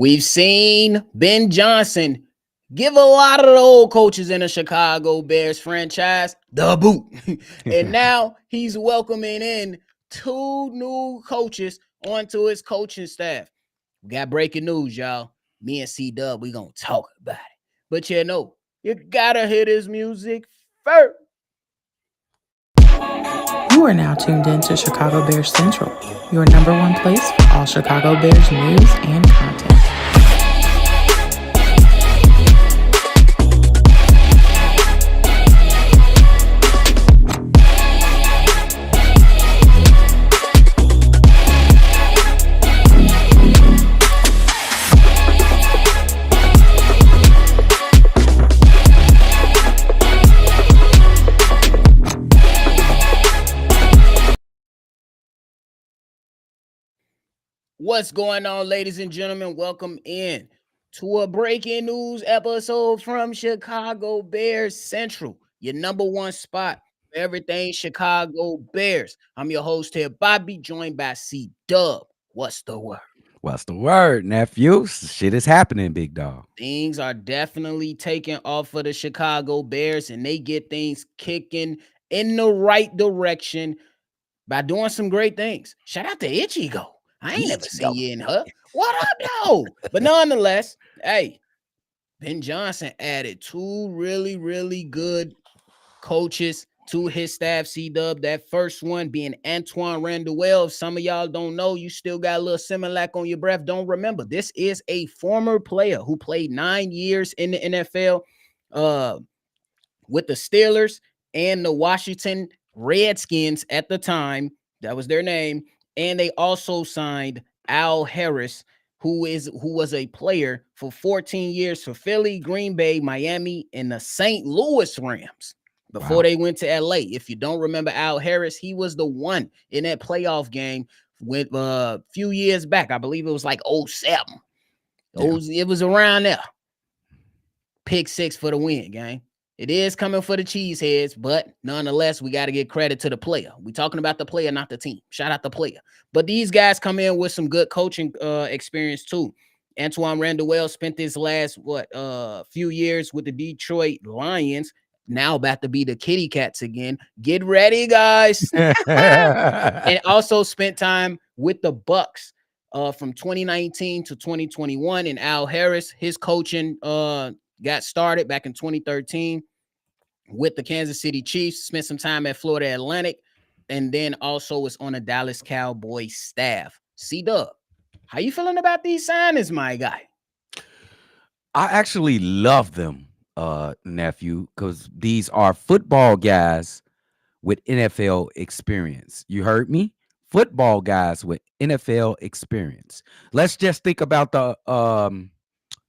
We've seen Ben Johnson give a lot of the old coaches in the Chicago Bears franchise the boot. And now he's welcoming in two new coaches onto his coaching staff. We got breaking news, y'all. Me and C-Dub, we gonna talk about it. But you gotta hear this music first. You are now tuned in to Chicago Bears Central, your number one place for all Chicago Bears news and content. What's going on, ladies and gentlemen? Welcome in to a breaking news episode from Chicago Bears Central, your number one spot for everything Chicago Bears. I'm your host here, Bobby, joined by C-Dub. What's the word? What's the word, nephew? Shit is happening, big dog. Things are definitely taking off for the Chicago Bears, and they get things kicking in the right direction by doing some great things. Shout out to Ichigo. I ain't never seen you in her. What up, though? But nonetheless, hey, Ben Johnson added two really, really good coaches to his staff, C-Dub. That first one being Antoine Randall. Well, if some of y'all don't know, you still got a little Similac on your breath. Don't remember, this is a former player who played 9 years in the NFL with the Steelers and the Washington Redskins at the time. That was their name. And they also signed Al Harris, who was a player for 14 years for Philly, Green Bay, Miami, and the St. Louis Rams before they went to LA. If you don't remember Al Harris, he was the one in that playoff game with a few years back. I believe it was like 07. It was around there. Pick six for the win, gang. It is coming for the Cheeseheads, but nonetheless, we got to get credit to the player. We're talking about the player, not the team. Shout out the player. But these guys come in with some good coaching experience too. Antoine Randall spent his last few years with the Detroit Lions. Now about to be the Kitty Cats again. Get ready, guys. And also spent time with the Bucks from 2019 to 2021. And Al Harris, his coaching got started back in 2013 with the Kansas City Chiefs, spent some time at Florida Atlantic, and then also was on the Dallas Cowboys staff. C-Dub, how you feeling about these signings, my guy? I actually love them, nephew, because these are football guys with NFL experience. You heard me? Football guys with NFL experience. Let's just think about the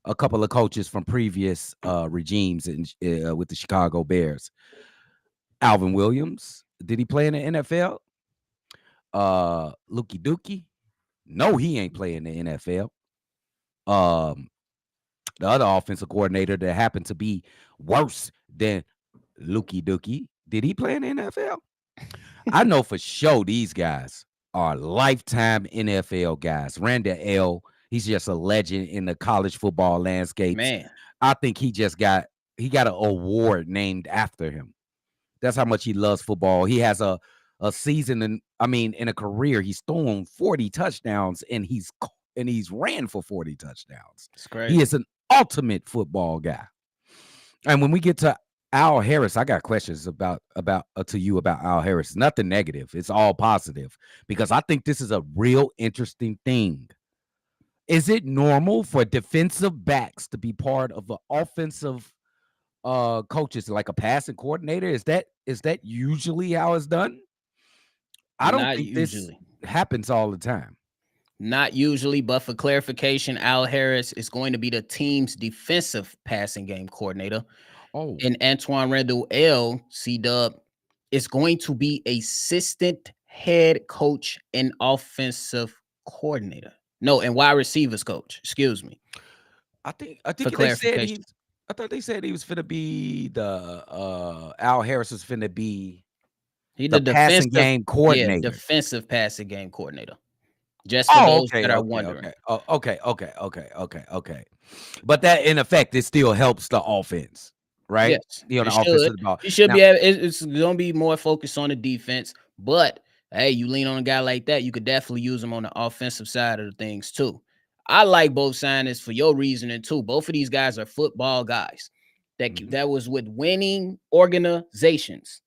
a couple of coaches from previous regimes with the Chicago Bears. Alvin Williams, did he play in the NFL? Lukey Dookie? No, he ain't playing in the NFL. The other offensive coordinator that happened to be worse than Lukey Dookie, did he play in the NFL? I know for sure these guys are lifetime NFL guys. Randle, he's just a legend in the college football landscape. Man, I think he got an award named after him. That's how much he loves football. He has a season in a career, he's thrown 40 touchdowns and he's ran for 40 touchdowns. it's great. He is an ultimate football guy. And when we get to Al Harris, I got questions about to you about Al Harris. Nothing negative. It's all positive because I think this is a real interesting thing. Is it normal for defensive backs to be part of the offensive coaches, like a passing coordinator? Is that usually how it's done? I don't think this happens all the time. Not usually, but for clarification, Al Harris is going to be the team's defensive passing game coordinator. Oh, And Antoine Randall, C-Dub, is going to be assistant head coach and offensive coordinator. No, and wide receivers coach. Excuse me. I think For clarification. I thought they said he was finna be Al Harris was finna be He's the passing game coordinator. Yeah, defensive passing game coordinator. Just for Oh, those okay, that are okay, wondering. okay. Oh, okay. But that in effect, it still helps the offense, right? Yes, You know, it the offense should. of the ball. It should Now, be. It's gonna be more focused on the defense, but hey, you lean on a guy like that, you could definitely use him on the offensive side of the things too. I like both signings for your reasoning too. Both of these guys are football guys mhm, that was with winning organizations.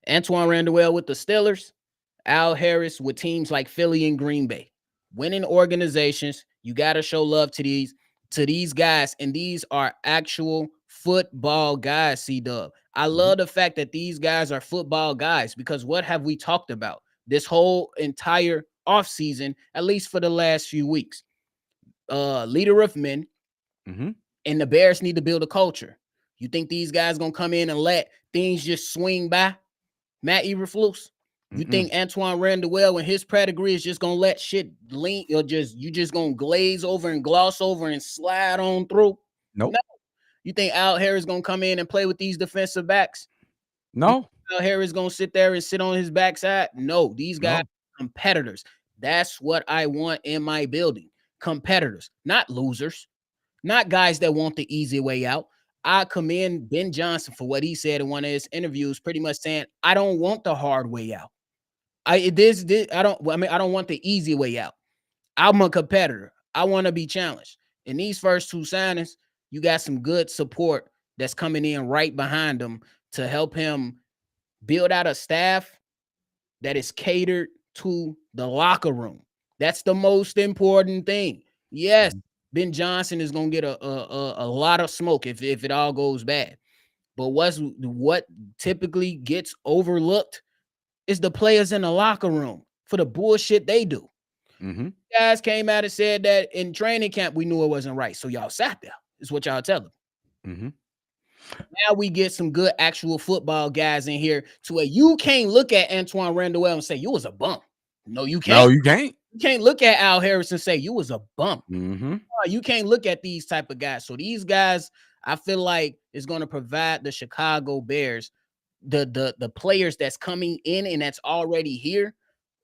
Antoine Randall with the Steelers, Al Harris with teams like Philly and Green Bay. Winning organizations, you got to show love to these guys, and these are actual football guys. C Dub, I mhm, love the fact that these guys are football guys because what have we talked about this whole entire offseason, at least for the last few weeks? Leader of men, mhm, and the Bears need to build a culture. You think these guys gonna come in and let things just swing by? Matt Eberflus. You mm-mm. think Antoine Randall and his pedigree is just gonna let shit lean or just gonna glaze over and gloss over and slide on through? Nope. No. You think Al Harris gonna come in and play with these defensive backs? You No. think Al Harris gonna sit there and sit on his backside? No, these guys No. are competitors. That's what I want in my building. Competitors, not losers, not guys that want the easy way out. I commend Ben Johnson for what he said in one of his interviews, pretty much saying, I don't want the hard way out. I don't want the easy way out. I'm a competitor. I want to be challenged. In these first two signings, you got some good support that's coming in right behind him to help him build out a staff that is catered to the locker room. That's the most important thing. Yes, Mhm, Ben Johnson is going to get a lot of smoke if it all goes bad. But what typically gets overlooked is the players in the locker room for the bullshit they do. mhm, Guys came out and said that in training camp we knew it wasn't right, so y'all sat there. Is what y'all tell them. mhm. Now we get some good actual football guys in here to where you can't look at Antoine Randall and say you was a bum. No, you No, can't. you can't. You can't look at Al Harris and say you was a bum. Mhm, You can't look at these type of guys. So these guys, I feel like is going to provide the Chicago Bears the players that's coming in and that's already here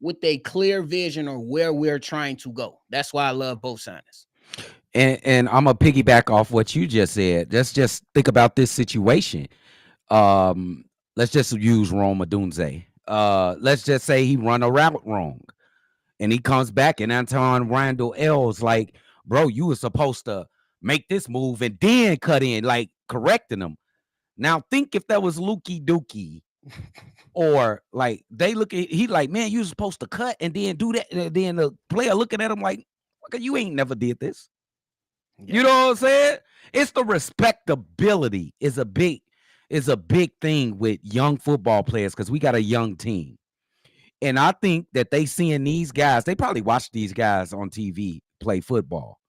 with a clear vision of where we're trying to go. That's why I love both signings. and I'm gonna piggyback off what you just said. Let's just think about this situation. Um, let's just use Rome Odunze. Let's just say he run a route wrong, and he comes back, and Antoine Randall L's like, bro, you were supposed to make this move and then cut in, like correcting him. Now think if that was Lukey Dookie, or like they look at he like, man, you supposed to cut and then do that, and then the player looking at him like, okay, you ain't never did this. You Yeah. know what I'm saying? It's the respectability is a big thing with young football players because we got a young team. And I think that they seeing these guys, they probably watch these guys on TV play football.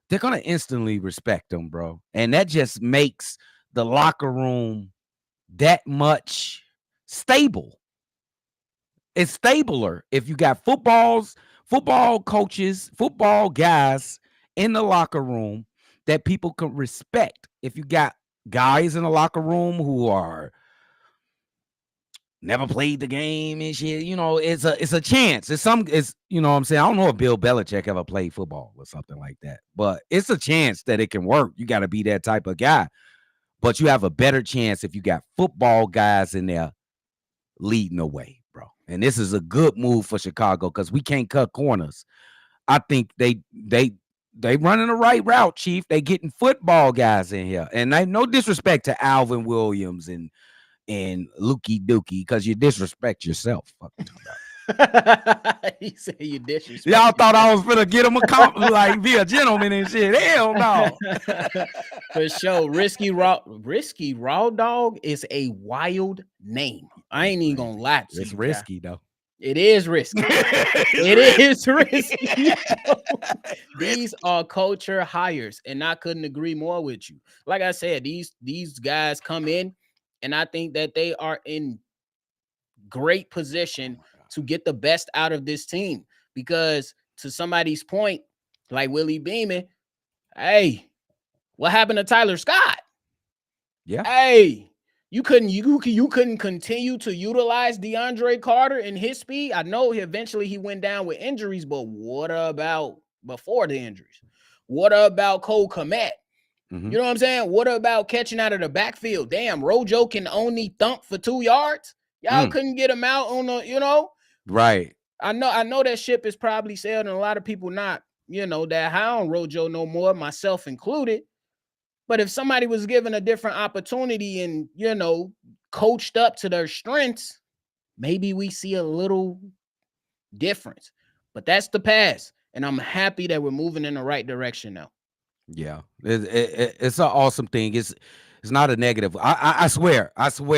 They're gonna instantly respect them, bro. And that just makes the locker room that much stable. It's stabler if you got football coaches, football guys in the locker room that people can respect. If you got guys in the locker room who are never played the game and shit, it's a chance. It's what I'm saying. I don't know if Bill Belichick ever played football or something like that, but it's a chance that it can work. You got to be that type of guy, but you have a better chance if you got football guys in there leading the way, bro. And this is a good move for Chicago because we can't cut corners. I think they running the right route, Chief. They getting football guys in here, and no disrespect to Alvin Williams and Lukey Dookie because you disrespect yourself. Fuck you talking about. He said you disrespect Y'all thought yourself. I was gonna get him a like be a gentleman and shit. Hell no. For sure. Risky Raw Dog is a wild name. I It's ain't even gonna crazy. lie to It's you, guy. risky though. It is risky. It's It is risky. risky. These Risky. are culture hires, and I couldn't agree more with you. Like I said, these guys come in, and I think that they are in great Oh position my god. to get the best out of this team. Because to somebody's point, like Willie Beeman, hey, what happened to Tyler Scott? Yeah. Hey, You couldn't continue to utilize DeAndre Carter and his speed. I know he went down with injuries, but what about before the injuries? What about Cole Kmet? Mm-hmm. You know what I'm saying? What about catching out of the backfield? Damn, Rojo can only thump for 2 yards. Y'all couldn't get him out on the, Right. I know that ship is probably sailed, and a lot of people not, that high on Rojo no more, myself included. But if somebody was given a different opportunity and, coached up to their strengths, maybe we see a little difference. But that's the past. And I'm happy that we're moving in the right direction now. Yeah, it's an awesome thing. It's not a negative. I swear,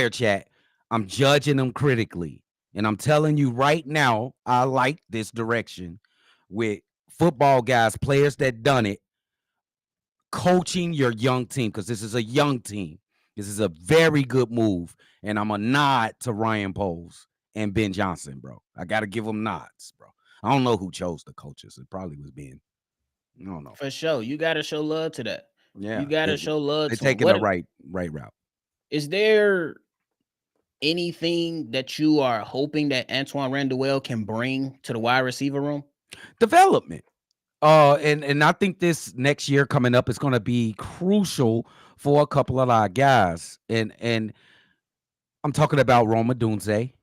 chat. I'm judging them critically, and I'm telling you right now, I like this direction with football guys, players that done it, coaching your young team, because this is a young team. This is a very good move, and I'm a nod to Ryan Poles and Ben Johnson, bro. I got to give them nods, bro. I don't know who chose the coaches. It probably was Ben. I don't know. For sure. You got to show love to that. Yeah, You got to show love they're to them. taking the right route. Is there anything that you are hoping that Antoine Randall can bring to the wide receiver room? Development. And I think this next year coming up is going to be crucial for a couple of our guys. And I'm talking about Rome Odunze.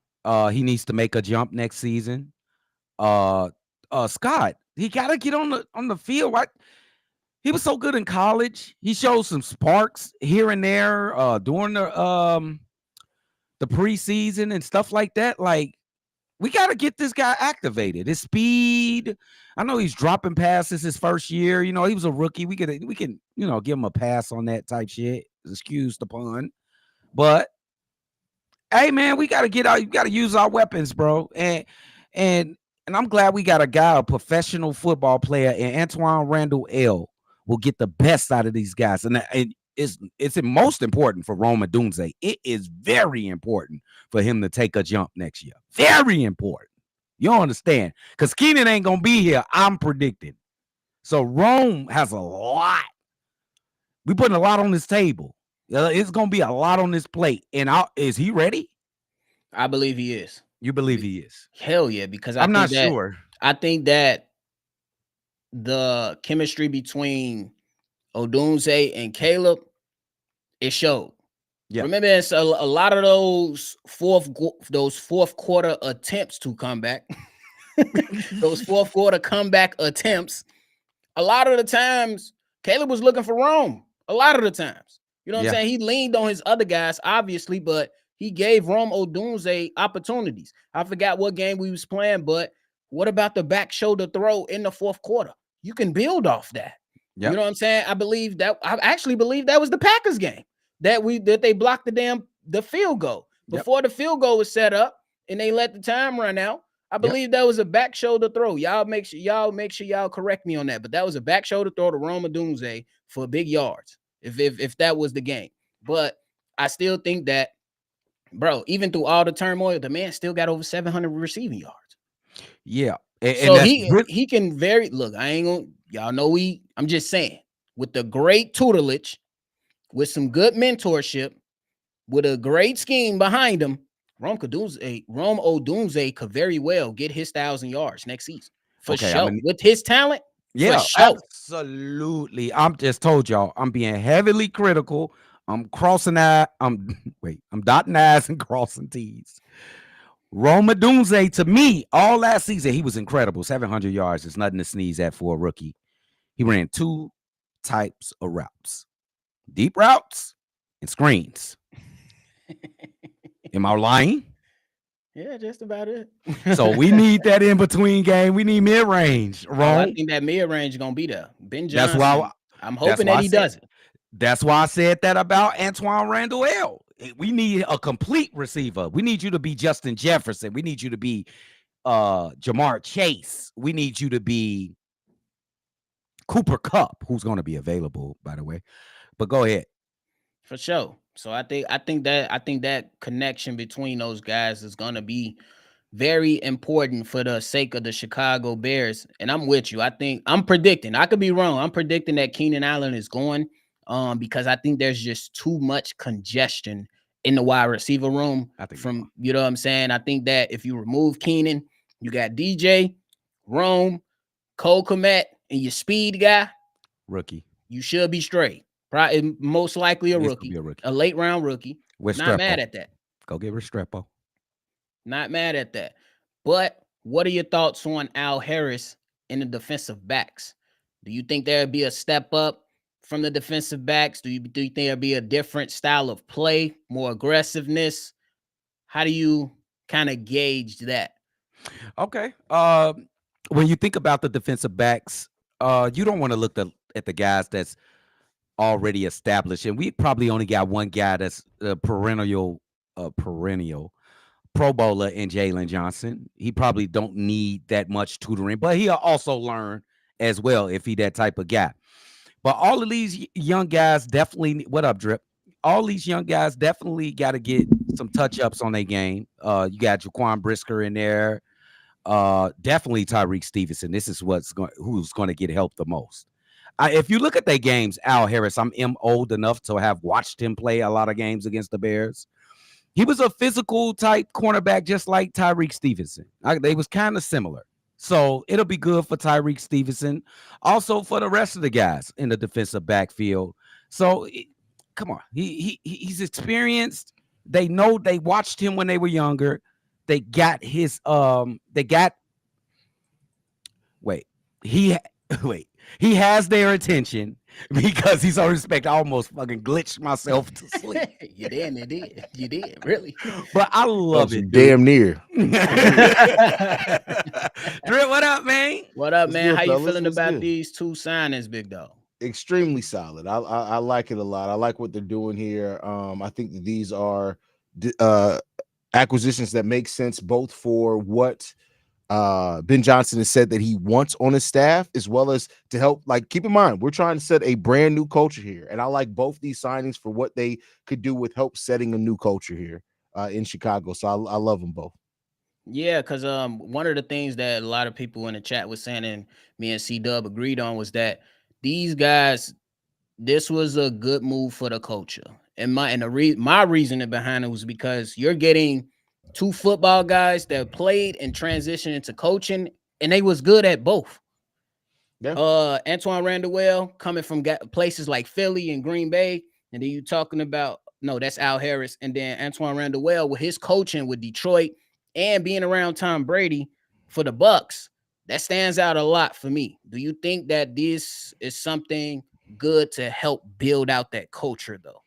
He needs to make a jump next season. Scott, he got to get on the field. Right? He was so good in college. He showed some sparks here and there during the preseason and stuff like that. Like, we got to get this guy activated. His speed. I know he's dropping passes his first year. He was a rookie. We can give him a pass on that type shit. Excuse the pun. But hey, man, we got to get out. You got to use our weapons, bro. And I'm glad we got a professional football player, and Antoine Randall will get the best out of these guys. And it's most important for Rome Odunze. It is very important for him to take a jump next year. Very important. You don't understand? Because Keenan ain't going to be here, I'm predicting. So Rome has a lot. We putting a lot on this table. It's going to be a lot on this plate. And is he ready? I believe he is. You believe he is? Hell yeah, because I'm not sure. I think that the chemistry between Odunze and Caleb, it showed. Yeah. Remember, it's a lot of those fourth quarter attempts to come back. Those fourth quarter comeback attempts. A lot of the times, Caleb was looking for Rome. A lot of the times. You know what I'm saying? He leaned on his other guys, obviously, but he gave Rome Odunze opportunities. I forgot what game we was playing, but what about the back shoulder throw in the fourth quarter? You can build off that. Yep. You know what I'm saying? I actually believe that was the Packers game that they blocked the field goal. Before the field goal was set up and they let the time run out. I believe that was a back shoulder throw. Y'all make sure y'all correct me on that. But that was a back shoulder throw to Rome Odunze for big yards. If that was the game. But I still think that, bro, even through all the turmoil, the man still got over 700 receiving yards. Yeah. So he can look, I ain't gonna, y'all know I'm just saying, with the great tutelage, with some good mentorship, with a great scheme behind him, Rome Odunze could very well get his 1,000 yards next season. For sure. With his talent, yeah, sure. Absolutely. I'm just told y'all, I'm being heavily critical. I'm dotting I's and crossing T's. Rome Odunze, to me, all last season, he was incredible. 700 yards is nothing to sneeze at for a rookie. He ran 2 types of routes: deep routes and screens. Am I lying? Yeah, just about it. So we need that in between game. We need mid range. I think that mid range is gonna be there. Ben Johnson. That's why I'm hoping that he does it. That's why I said that about Antoine Randall. We need a complete receiver. We need you to be Justin Jefferson. We need you to be Jamar Chase. We need you to be Cooper Kupp, who's going to be available, by the way. But go ahead. For sure. So I think that connection between those guys is going to be very important for the sake of the Chicago Bears. And I'm with you. I'm predicting. I could be wrong. I'm predicting that Keenan Allen is going because I think there's just too much congestion in the wide receiver room. I think From you know what I'm saying. I think that if you remove Keenan, you got DJ, Rome, Cole Kmet, and your speed guy. rookie. You should be straight. Probably most likely a He's gonna rookie, be a rookie. a late round rookie. With Not mad Strepo. at that. Go get Restrepo. Not mad at that. But what are your thoughts on Al Harris in the defensive backs? Do you think there'd be a step up from the defensive backs? Do you think there'd be a different style of play, more aggressiveness? How do you kind of gauge that? Okay. When you think about the defensive backs, you don't want to look at the guys that's already established, and we probably only got one guy that's a perennial Pro Bowler in Jalen Johnson. He probably don't need that much tutoring, but he'll also learn as well if he that type of guy. But all of these young guys definitely. What up, Drip? All these young guys definitely got to get some touch ups on their game. You got Jaquan Brisker in there. Definitely Tyrique Stevenson. This is who's going to get help the most. If you look at their games, Al Harris, I'm old enough to have watched him play a lot of games against the Bears. He was a physical type cornerback, just like Tyrique Stevenson. They was kind of similar. So it'll be good for Tyrique Stevenson. Also for the rest of the guys in the defensive backfield. So come on. He's experienced. They know they watched him when they were younger. They got his he has their attention because he's so respect. I almost fucking glitched myself to sleep. You did, really. But I love it, dude. Damn near. Drip, what up, man? What up, What's man? good, How you fellas? feeling What's about good? these two signings, big dog? Extremely solid. I like it a lot. I like what they're doing here. I think that these are acquisitions that make sense both for what Ben Johnson has said that he wants on his staff, as well as to help. Like, keep in mind, we're trying to set a brand new culture here, and I like both these signings for what they could do with help setting a new culture here in Chicago. So I love them both. Yeah, because one of the things that a lot of people in the chat was saying, and me and C Dub agreed on, was that these guys, this was a good move for the culture. And my reasoning behind it was because you're getting two football guys that played and transitioned into coaching, and they was good at both. Yeah. Antoine Randall coming from places like Philly and Green Bay, and then you talking about that's Al Harris, and then Antoine Randall with his coaching with Detroit and being around Tom Brady for the Bucks, that stands out a lot for me. Do you think that this is something good to help build out that culture, though?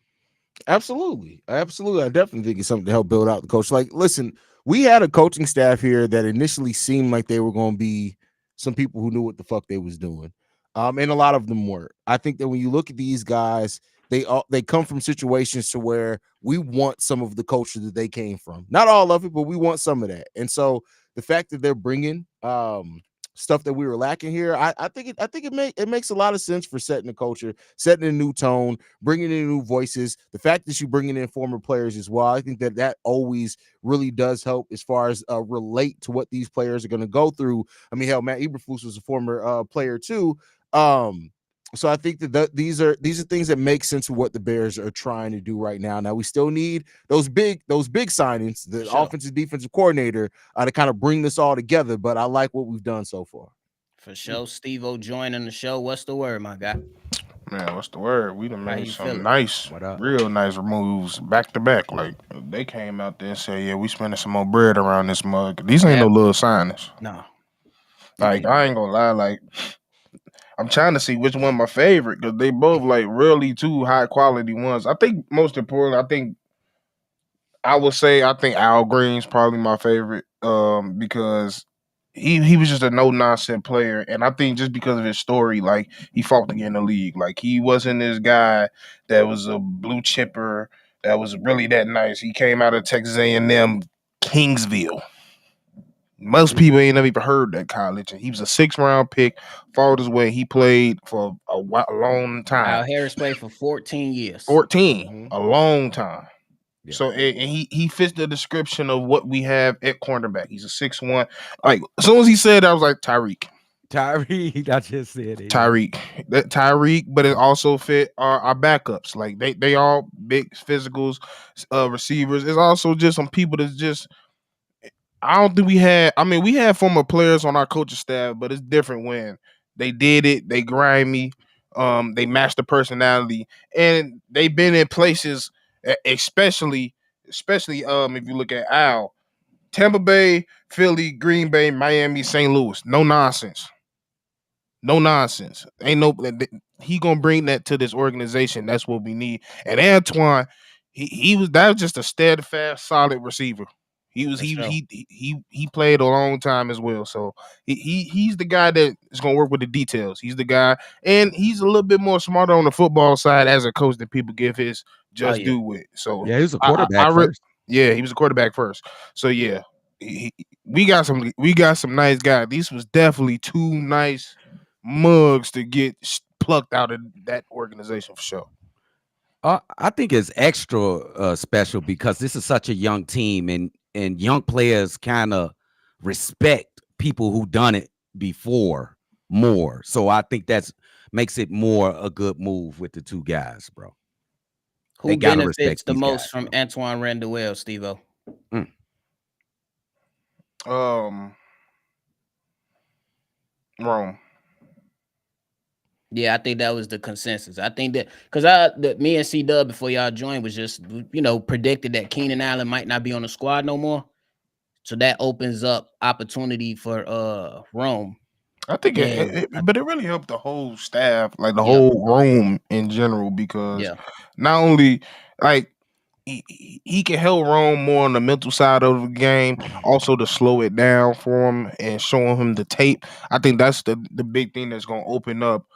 Absolutely. I definitely think it's something to help build out the coach. Like, listen, we had a coaching staff here that initially seemed like they were going to be some people who knew what the fuck they was doing. And a lot of them weren't. I think that when you look at these guys, they come from situations to where we want some of the culture that they came from. Not all of it, but we want some of that. And so the fact that they're bringing stuff that we were lacking here, I think it makes a lot of sense for setting the culture, setting a new tone, bringing in new voices. The fact that you bringing in former players as well, I think that always really does help as far as relate to what these players are going to go through. I mean, hell, Matt Eberflus was a former player too. So I think that these are things that make sense of what the Bears are trying to do right now. Now we still need those big signings, the offensive defensive coordinator, to kind of bring this all together. But I like what we've done so far. For sure, Steve-O joining the show. What's the word, my guy? Man, what's the word? We done made some feeling? nice, real nice moves back to back. Like, they came out there and said, yeah, we spending some more bread around this mug. These ain't no little signings. No. Like, I ain't gonna lie, like, I'm trying to see which one my favorite, because they both like really two high quality ones. I think most importantly, I would say Al Green's probably my favorite, because he was just a no nonsense player, and I think just because of his story, like, he fought to get in the league. Like, he wasn't this guy that was a blue chipper that was really that nice. He came out of Texas A&M Kingsville. Most people ain't never even heard that college, and he was a 6th round pick. Fought his way. He played for a long time. Al Harris played for 14 years. 14, a long time. Yeah. So and he fits the description of what we have at cornerback. He's a 6'1". Like, as soon as he said that, I was like, Tyrique. Tyrique, I just said it. Tyrique, but it also fit our backups. Like they all big physicals, receivers. It's also just some people that's just. I don't think we had. I mean, we had former players on our coaching staff, but it's different when they did it. They grimy. They match the personality, and they've been in places, especially if you look at Al, Tampa Bay, Philly, Green Bay, Miami, St. Louis. No nonsense. No nonsense. Ain't no he gonna bring that to this organization. That's what we need. And Antoine, he was that was just a steadfast, solid receiver. He was For sure. he played a long time as well. So he's the guy that is gonna work with the details. He's the guy, and he's a little bit more smarter on the football side as a coach than people give his Oh just yeah. due with. So Yeah, he was a quarterback I first. yeah, he was a quarterback first. So yeah, we got some nice guys. These was definitely two nice mugs to get plucked out of that organization for sure. I think it's extra special because this is such a young team, and young players kind of respect people who done it before more. So I think that's makes it more a good move with the two guys, bro. They Who gotta benefits respect the these most guys, from bro. Antoine Randall, Steve-O? Mm. Rome. Yeah, I think that was the consensus. I think that because me and C Dub before y'all joined was just predicted that Keenan Allen might not be on the squad no more. So that opens up opportunity for Rome. I think And but it really helped the whole staff, like the yeah, whole room in general, because yeah. not only like he can help Rome more on the mental side of the game, also to slow it down for him and showing him the tape. I think that's the big thing that's gonna open up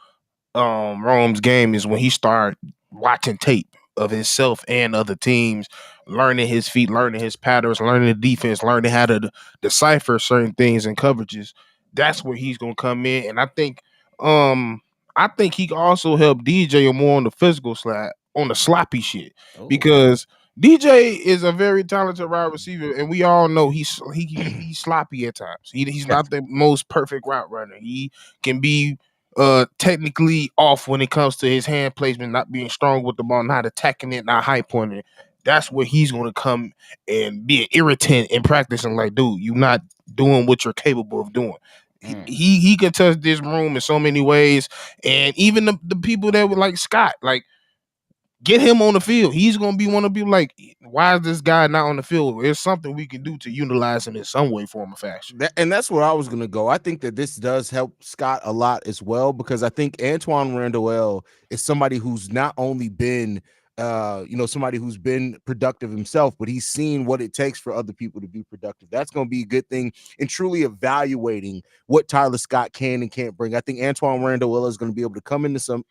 Rome's game is when he started watching tape of himself and other teams, learning his feet, learning his patterns, learning the defense, learning how to decipher certain things and coverages. That's where he's gonna come in, and um I think he can also help DJ more on the physical side, on the sloppy shit, Oh, because DJ is a very talented wide receiver, and we all know he's sloppy at times. He's Yes. not the most perfect route runner. He can be technically off when it comes to his hand placement, not being strong with the ball, not attacking it, not high pointing it. That's where he's going to come and be an irritant in practice and like, dude, you're not doing what you're capable of doing. mm. He can touch this room in so many ways, and even the people that were like Scott, like get him on the field. He's gonna be one of people like, why is this guy not on the field? There's something we can do to utilize him in some way, form, or fashion. And that's where I was going to go. I think that this does help Scott a lot as well, because I think Antoine Randall is somebody who's not only been, somebody who's been productive himself, but he's seen what it takes for other people to be productive. That's going to be a good thing in truly evaluating what Tyler Scott can and can't bring. I think Antoine Randall is going to be able to come into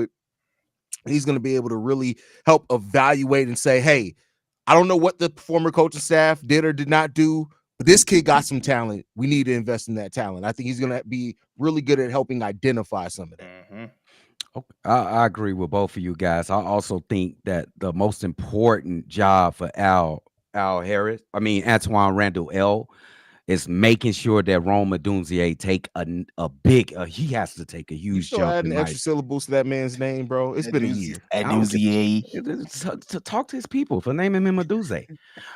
it. He's going to be able to really help evaluate and say, hey, I don't know what the former coaching staff did or did not do, but this kid got some talent. We need to invest in that talent. I think he's going to be really good at helping identify some of that. Mm-hmm. Okay. I agree with both of you guys. I also think that the most important job for Antoine Randall is making sure that Rome Odunze take a big. He has to take a You huge still jump adding in extra my. syllables to that man's name, bro? It's been a year. I don't to talk to his people for naming him Odunze.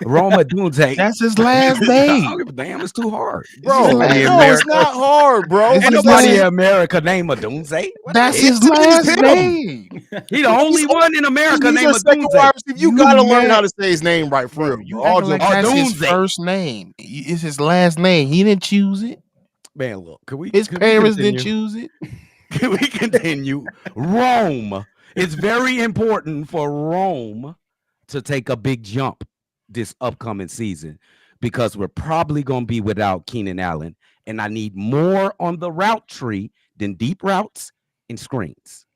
Rome Odunze. That's his last I name. don't give a damn. It's too hard. It's his Bro, last Nobody in no, it's America. not hard, bro. It's Ain't his nobody last- in America named Odunze. What That's the hell? his It's last him. name. He the only one in America He's named our second Odunze. wide receiver. You You got to learn mad- how to say his name right, for Bro, real. you All acting like jokes that's his Odunze. first name. It's his last name. He didn't choose it. Man, look, His could we parents didn't continue? choose it. Can we continue? Rome. It's very important for Rome to take a big jump this upcoming season because we're probably going to be without Keenan Allen, and I need more on the route tree than deep routes and screens.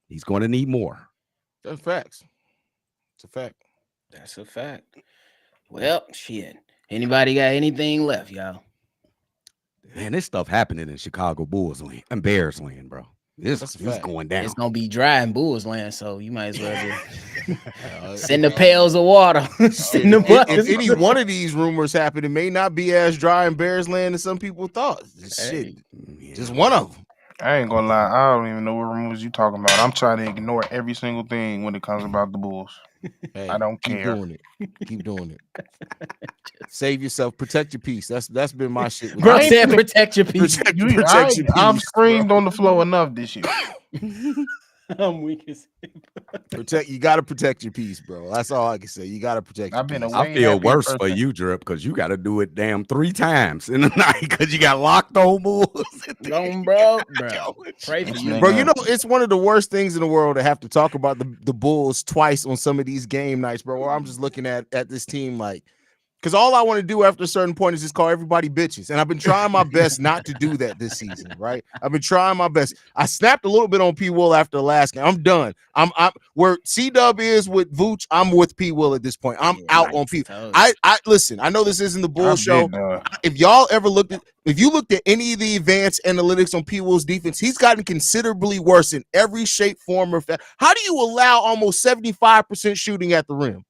He's going to need more. That's facts. It's a fact. That's a fact. Well, shit. Anybody got anything left, y'all? Man, this stuff happening in Chicago Bulls land and Bears land, bro. This That's a is fact. going down. It's gonna be dry in Bulls land, so you might as well just send the pails of water. Send the If buckets. any one of these rumors happen, it may not be as dry in Bears land as some people thought. Hey. Shit, just one of them. I ain't gonna lie. I don't even know what rumors you talking about. I'm trying to ignore every single thing when it comes about the Bulls. Hey, I don't keep care. doing it. Keep doing it. Save yourself. Protect your peace. That's been my shit. With Bro I ain't said finna- protect your peace. protect You- your I've peace. screamed bro. on the floor enough this year. I'm weak as You gotta protect your peace, bro. That's all I can say. You gotta protect your I've been peace. away. I feel happy worse for person. you, Drip, because you got to do it damn 3 times in the night because you got locked on Bulls. Gone, bro. Pray for This you. nigga- Bro, you know, it's one of the worst things in the world to have to talk about the Bulls twice on some of these game nights, bro, where I'm just looking at this team like, because all I want to do after a certain point is just call everybody bitches. And I've been trying my best not to do that this season, right? I've been trying my best. I snapped a little bit on P. Will after the last game. I'm done. I'm where C-Dub is with Vooch, I'm with P. Will at this point. I'm out on P. I listen, I know this isn't the Bull I've show. been done. If you looked at any of the advanced analytics on P. Will's defense, he's gotten considerably worse in every shape, form, or fashion. How do you allow almost 75% shooting at the rim?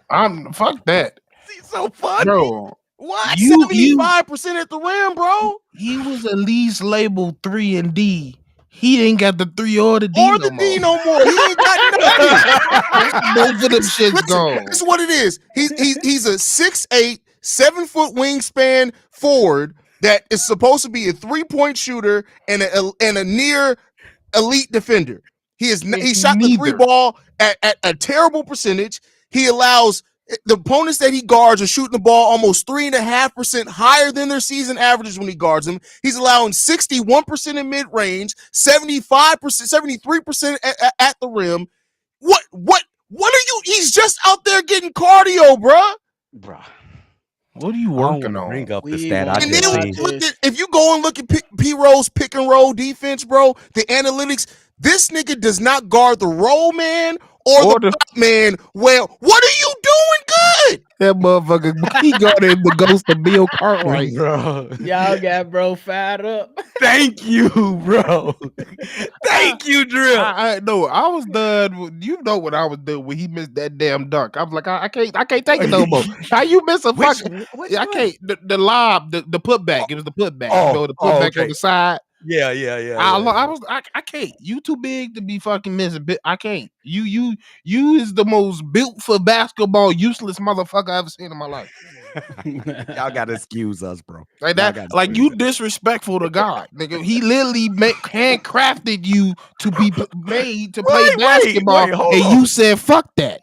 I'm fuck that, He's so funny. bro. What? You- 75% at the rim, bro. He was at least labeled 3 and D. He ain't got the 3 or the D Or no the more. D no more. He ain't got nothing. Both of them shits Listen, gone. this is what it is. He's a 6'8", 7-foot wingspan forward that is supposed to be a 3-point shooter and a near elite defender. He shot the 3 ball at a terrible percentage. He allows the opponents that he guards are shooting the ball almost 3.5% higher than their season averages when he guards them. He's allowing 61% in mid range, 75%, 73% at the rim. What are you? He's just out there getting cardio, bruh. What are you I don't working wanna on? bring up the We stat I want And just then seen. if you go and look at P. Rose's pick and roll defense, bro, the analytics, this nigga does not guard the roll man or the pop man well. What are you doing good? That motherfucker, he got in the ghost of Bill Cartwright. Bro. Y'all got bro fired up. Thank you, bro. Thank you, Drip. I know. I was done. You know what I was doing when he missed that damn dunk. I was like, I can't take it no more. How you miss a fucking? I can't. The lob, the putback. It was the putback. Oh, You know, the putback okay. on the side. Yeah. I can't. You too big to be fucking missing. I can't. You is the most built for basketball useless motherfucker I ever seen in my life. Y'all gotta excuse us, bro. Like Y'all that, gotta like excuse you disrespectful to God, nigga. He literally handcrafted you to be made to play basketball, hold and on. you said fuck that.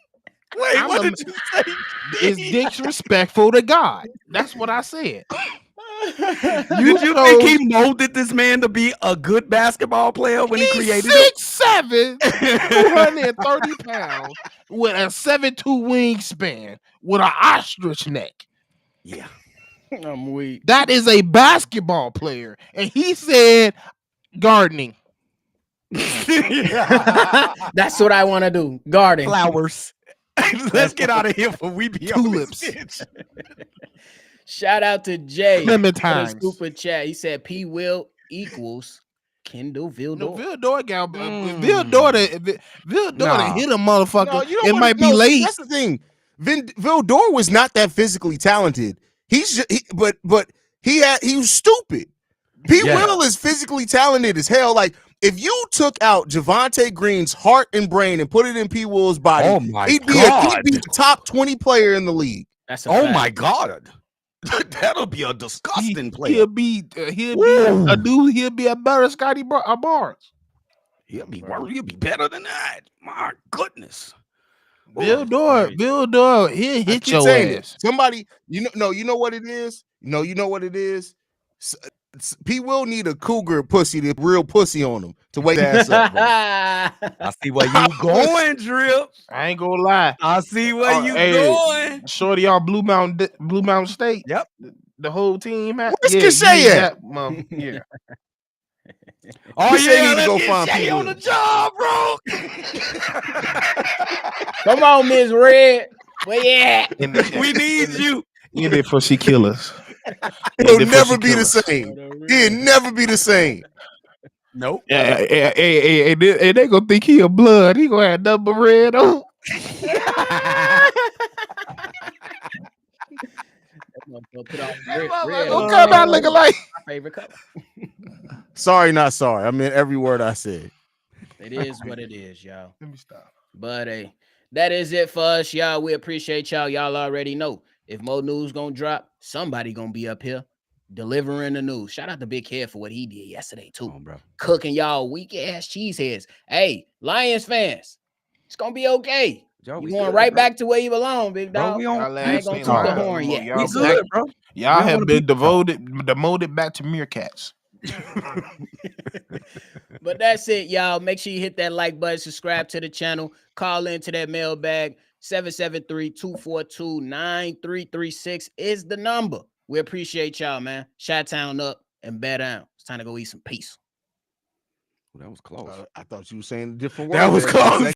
Wait, I'm what a- did you say? It's disrespectful to God. That's what I said. Did you think he molded this man to be a good basketball player when he created him? 6'7", 230 pounds, with a 7'2" wingspan, with an ostrich neck. Yeah. I'm weak. That is a basketball player, and he said gardening. That's what I want to do. Garden. Flowers. Let's get out of here for we be Tulips. on this bitch. Shout out to Jay for the Clementines. super chat. He said P. Will equals Kendall Vildor. No, Vildor got Vildor Nah. hit a motherfucker. No, you know It what? might be No, late. That's the thing. Vildor was not that physically talented. But he was stupid. P. Yeah. Will is physically talented as hell. Like if you took out Javonte Green's heart and brain and put it in P. Will's body, Oh my he'd be God. a top 20 player in the league. That's a Oh fact. my God. That'll be a disgusting player. He'll be Woo. he'll be a better Scotty Barnes. He'll be better than that. My goodness. Vildor, he'll I hit keep your saying it. ass. Somebody, you know what it is? No, you know what it is? P. Will need a cougar pussy, the real pussy on him to wake his ass up, bro. I see where you going, Drip. I ain't gonna lie. I see where you Hey, going. Shorty on Blue Mountain State. Yep. The whole team. Where's Keshaye at? Yeah. Oh Keshaye yeah, need to let's go get find Shay P. on Will. the job, bro. Come on, Miss Red. Where you at? We need you. In it for she kill us. He'll never be the same. He'll never be the same. Nope. Yeah, and they gonna think he a blood. He gonna have number red on. They'll put off That red. motherfucker Red gonna on come out looking like. my favorite color. Sorry, not sorry. I meant every word I said. It is what it is, y'all. Let me stop. But hey, that is it for us, y'all. We appreciate y'all. Y'all already know if more news gonna drop, somebody gonna be up here delivering the news. Shout out to Big Head for what he did yesterday too, bro. cooking y'all weak ass cheeseheads. Hey, Lions fans, it's gonna be okay. Joe, You we going good, right bro. back to where you belong, big Bro, dog. we on. Y'all I ain't gonna ain't toot the lions no horn more. yet. We Y'all good, back. bro. Y'all don't have wanna been be- demoted back to meerkats. But that's it, y'all. Make sure you hit that like button, subscribe to the channel, call into that mailbag. 773-242-9336 is the number. We appreciate y'all, man. Chi-town up and bear down. It's time to go eat some peace. That was close. I thought you were saying a different word. That was there for a close. second.